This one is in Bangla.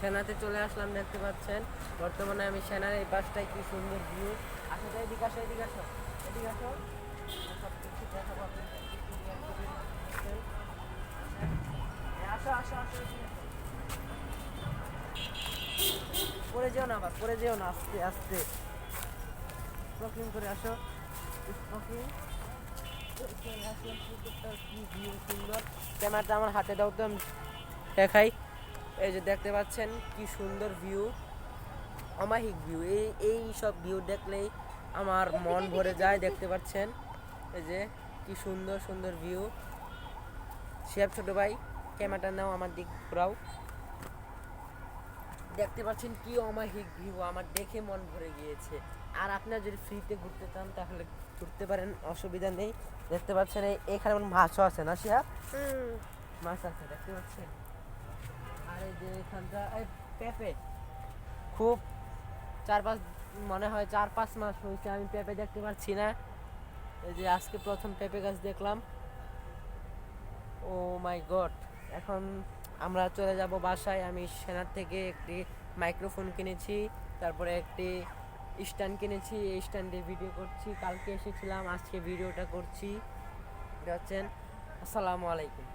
সেনাতে চলে আসলাম, দেখতে পাচ্ছেন বর্তমানে আমি সেনার এই পাশটায় কি সুন্দর ভিউ। আসো তো এদিকে আসো, এদিকে আসো, এদিকে আসো, সব কিছু দেখাবো আপনাদের। আসো আসো আসো, এদিকে আসো। পড়ে যেও না, আবার পড়ে যেও না, আস্তে আস্তে স্মোকিং করে আসো, স্মোকিং। চলে আসলাম পুকুরটা, কি ভিউ সুন্দর। ক্যামেরাটা আমার হাতে দাও তো, আমি দেখাই। এই যে দেখতে পাচ্ছেন কি সুন্দর ভিউ, অমায়িক ভিউ। এই সব ভিউ দেখলেই আমার মন ভরে যায়। দেখতে পাচ্ছেন এই যে কি সুন্দর সুন্দর ভিউ। শিহাব ছোট ভাই, ক্যামেরাটা নাও, আমার দিক ঘোরাও। দেখতে পাচ্ছেন কি অমায়িক ভিউ, আমার দেখে মন ভরে গিয়েছে। আর আপনারা যদি ফ্রিতে ঘুরতে চান তাহলে ঘুরতে পারেন, অসুবিধা নেই। দেখতে পাচ্ছেন এখানে মাছও আছে না শিহাব? মাছ আছে, দেখতে পাচ্ছেন। আর এই যে এখানটা পেঁপে, খুব 4-5, মনে হয় 4-5 মাস হয়েছে আমি পেঁপে দেখতে পাচ্ছি না। এই যে আজকে প্রথম পেঁপে গাছ দেখলাম। ও মাই গড। এখন আমরা চলে যাব বাসায়। আমি সেনার থেকে একটি মাইক্রোফোন কিনেছি, তারপরে একটি স্ট্যান্ড কিনেছি। এই স্ট্যান্ডে ভিডিও করছি, কালকে এসেছিলাম, আজকে ভিডিওটা করছি। দেখছেন। আসসালামু আলাইকুম।